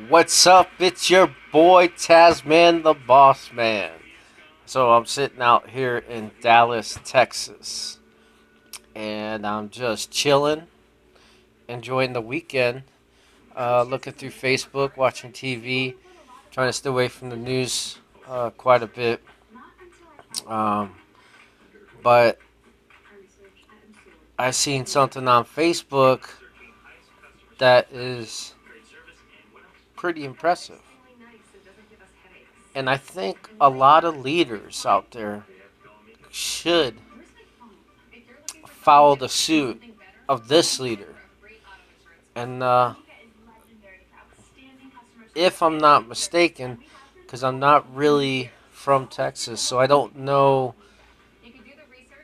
What's up? It's your boy Tazman The Bossman. So I'm sitting out here in Dallas, Texas, and I'm just chilling, enjoying the weekend, looking through Facebook, watching TV, trying to stay away from the news quite a bit. Um, but I seen something on Facebook that is pretty impressive. And I think a lot of leaders out there should follow the suit of this leader. And if I'm not mistaken, because I'm not really from Texas, so I don't know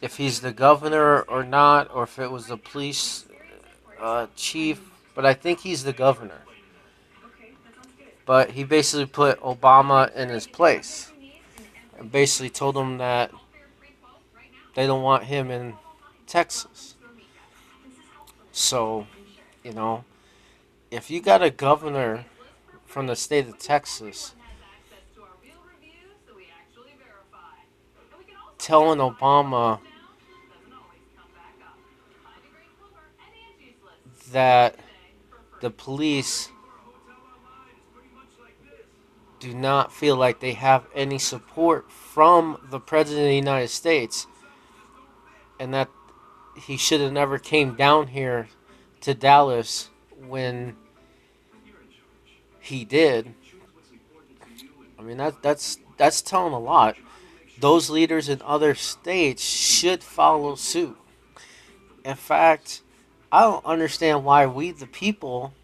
if he's the governor or not, or if it was the police chief, but I think he's the governor. But he basically put Obama in his place and basically told him that they don't want him in Texas. So, you know, if you got a governor from the state of Texas telling Obama that the police do not feel like they have any support from the President of the United States, and that he should have never came down here to Dallas when he did. I mean, that's telling a lot. Those leaders in other states should follow suit. In fact, I don't understand why we, the people,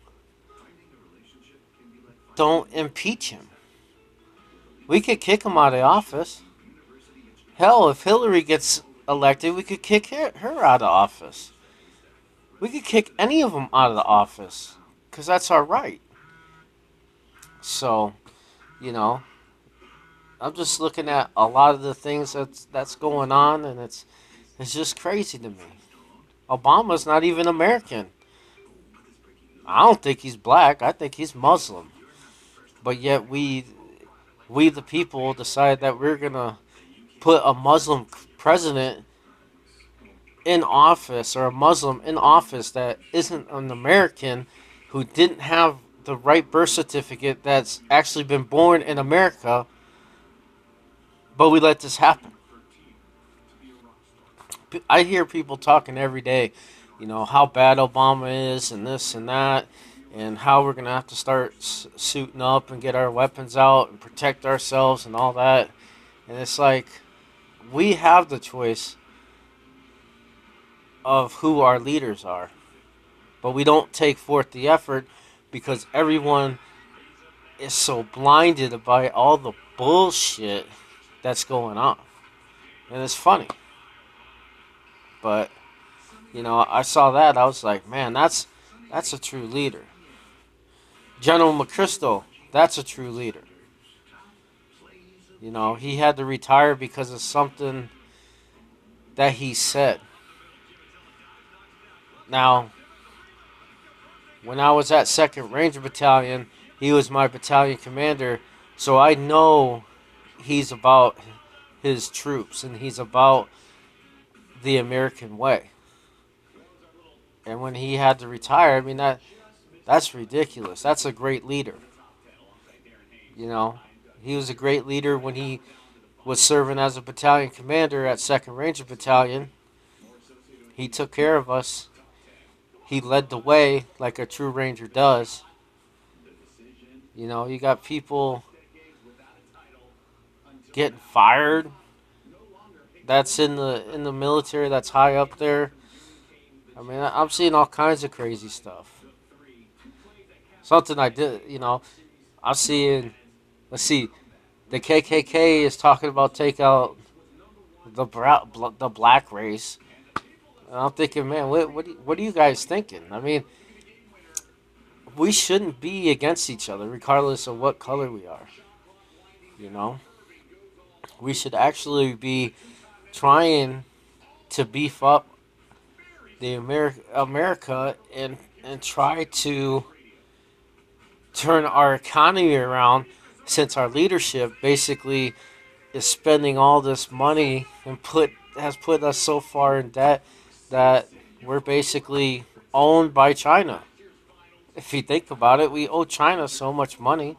don't impeach him. We could kick him out of office. Hell, if Hillary gets elected, we could kick her out of office. We could kick any of them out of the office because that's our right. So, you know, I'm just looking at a lot of the things that's going on, and it's just crazy to me. Obama's not even American. I don't think he's black. I think he's Muslim. But yet we the people decide that we're gonna put a Muslim president in office, or a Muslim in office that isn't an American, who didn't have the right birth certificate, that's actually been born in America, but we let this happen. I hear people talking every day, how bad Obama is and this and that, and how we're going to have to start suiting up and get our weapons out and protect ourselves and all that. And it's like, we have the choice of who our leaders are, but we don't take forth the effort because everyone is so blinded by all the bullshit that's going on. And it's funny. But, I saw that. I was like, man, that's a true leader. General McChrystal, that's a true leader. He had to retire because of something that he said. Now, when I was at 2nd Ranger Battalion, he was my battalion commander, so I know he's about his troops and he's about the American way. And when he had to retire, I mean, that's ridiculous. That's a great leader. He was a great leader when he was serving as a battalion commander at 2nd Ranger Battalion. He took care of us. He led the way like a true ranger does. You got people getting fired that's in the military, that's high up there. I mean, I'm seeing all kinds of crazy stuff. Something I did, I'm seeing. Let's see, the KKK is talking about take out the black race. And I'm thinking, man, what are you guys thinking? I mean, we shouldn't be against each other, regardless of what color we are. You know, we should actually be trying to beef up the America and try turn our economy around, since our leadership basically is spending all this money and put us so far in debt that we're basically owned by China. If you think about it, we owe China so much money.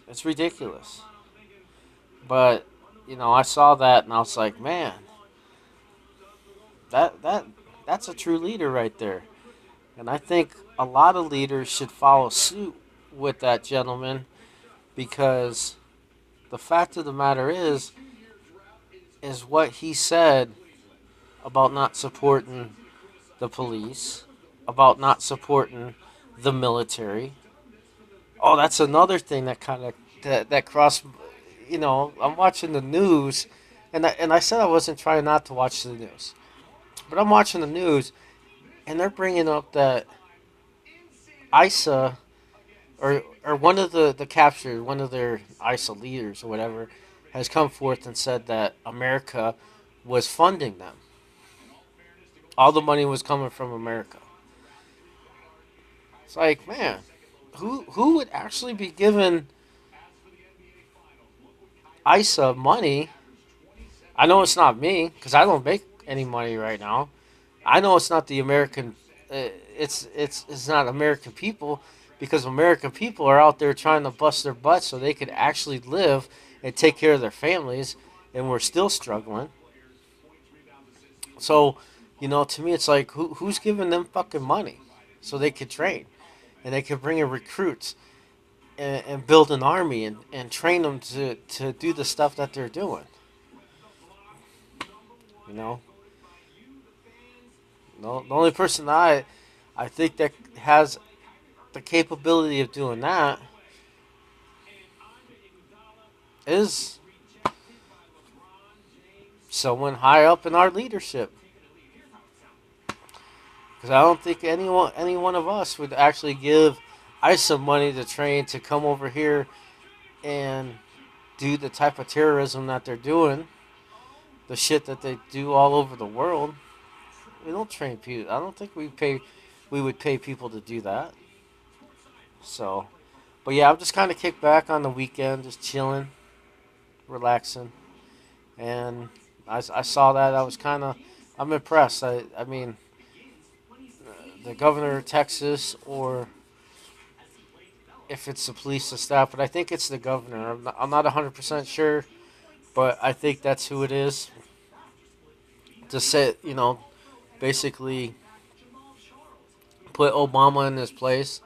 It's ridiculous. But I saw that and I was like, man, that that's a true leader right there. And I think a lot of leaders should follow suit with that gentleman, because the fact of the matter is what he said about not supporting the police, about not supporting the military. Oh, that's another thing that kind of that crossed. I'm watching the news, and I said I wasn't trying not to watch the news, but I'm watching the news, and they're bringing up that ISA, or one of the captured, one of their ISA leaders or whatever, has come forth and said that America was funding them. All the money was coming from America. It's like, man, who would actually be giving ISA money? I know it's not me because I don't make any money right now. I know it's not the American. It's not American people, because American people are out there trying to bust their butts so they could actually live and take care of their families, and we're still struggling. So, to me, it's like who's giving them fucking money so they could train and they could bring in recruits and build an army and train them to do the stuff that they're doing. You know, no, the only person I think that has the capability of doing that is someone high up in our leadership. Because I don't think any one of us would actually give ISA money to train to come over here and do the type of terrorism that they're doing, the shit that they do all over the world. We don't train people. I don't think we would pay people to do that. So, but yeah, I'm just kind of kicked back on the weekend, just chilling, relaxing, and I saw that. I'm impressed. I mean, the governor of Texas, or if it's the police and staff, but I think it's the governor. I'm not 100% sure, but I think that's who it is. To say, basically put Obama in his place.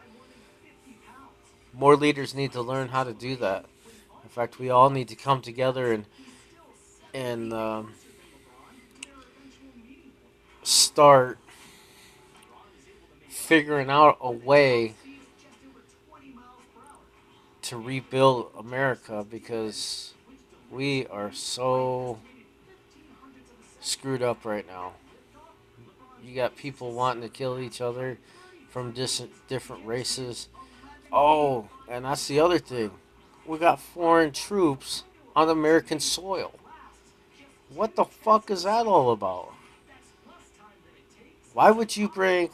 More leaders need to learn how to do that. In fact, we all need to come together and start figuring out a way to rebuild America, because we are so screwed up right now. You got people wanting to kill each other from different races. Oh, and that's the other thing. We got foreign troops on American soil. What the fuck is that all about? Why would you bring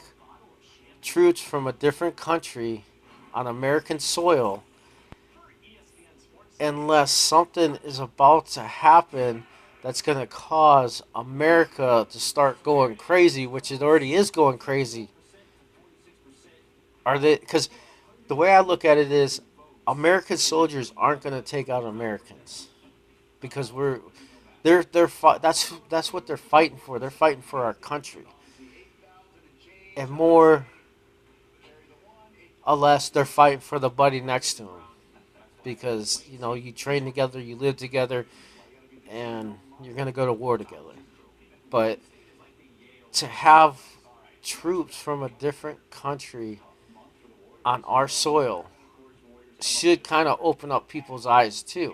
troops from a different country on American soil unless something is about to happen that's going to cause America to start going crazy, which it already is going crazy? Are they? Because the way I look at it is, American soldiers aren't going to take out Americans, because that's what they're fighting for. They're fighting for our country, and more or less they're fighting for the buddy next to them, because you train together, you live together, and you're going to go to war together. But to have troops from a different country on our soil should kind of open up people's eyes too.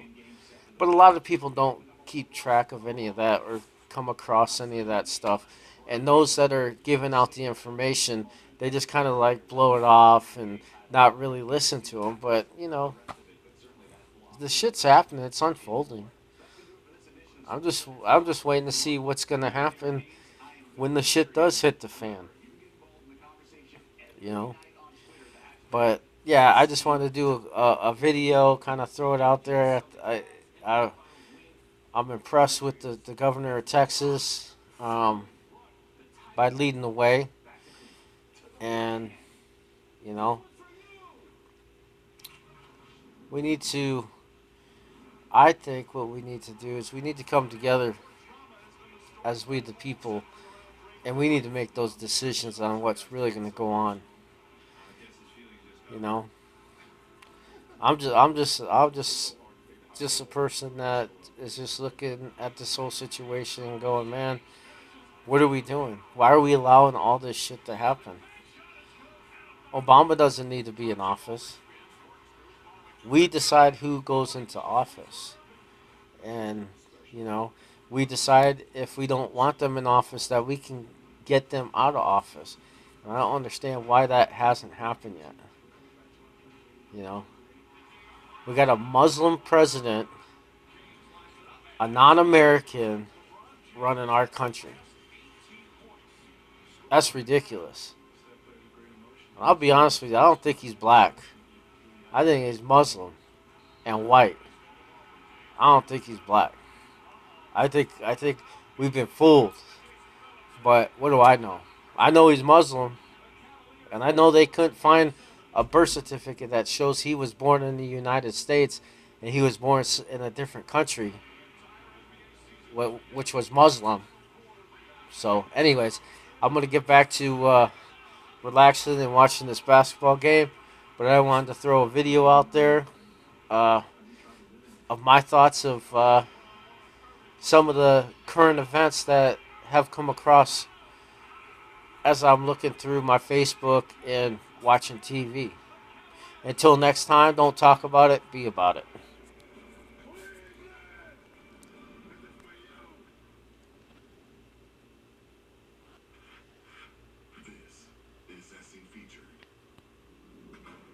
But a lot of people don't keep track of any of that or come across any of that stuff. And those that are giving out the information, they just kind of like blow it off and not really listen to them. But, the shit's happening. It's unfolding. I'm just waiting to see what's going to happen when the shit does hit the fan. You know? But yeah, I just wanted to do a video, kind of throw it out there. I I'm impressed with the governor of Texas, by leading the way, and you know we need to. I think what we need to do is we need to come together as we the people, and we need to make those decisions on what's really going to go on. You know, I'm just a person that is just looking at this whole situation and going, man, what are we doing? Why are we allowing all this shit to happen? Obama doesn't need to be in office. We decide who goes into office, and you know, we decide if we don't want them in office that we can get them out of office. And I don't understand why that hasn't happened yet. You know, we got a Muslim president, a non-American running our country. That's ridiculous. I'll be honest with you. I don't think he's black. I think he's Muslim and white. I don't think he's black. I think we've been fooled. But what do I know? I know he's Muslim, and I know they couldn't find a birth certificate that shows he was born in the United States and he was born in a different country, which was Muslim. So, anyways, I'm gonna get back to relaxing and watching this basketball game. But I wanted to throw a video out there, uh, of my thoughts of some of the current events that have come across as I'm looking through my Facebook and watching TV. Until next time, don't talk about it, be about it.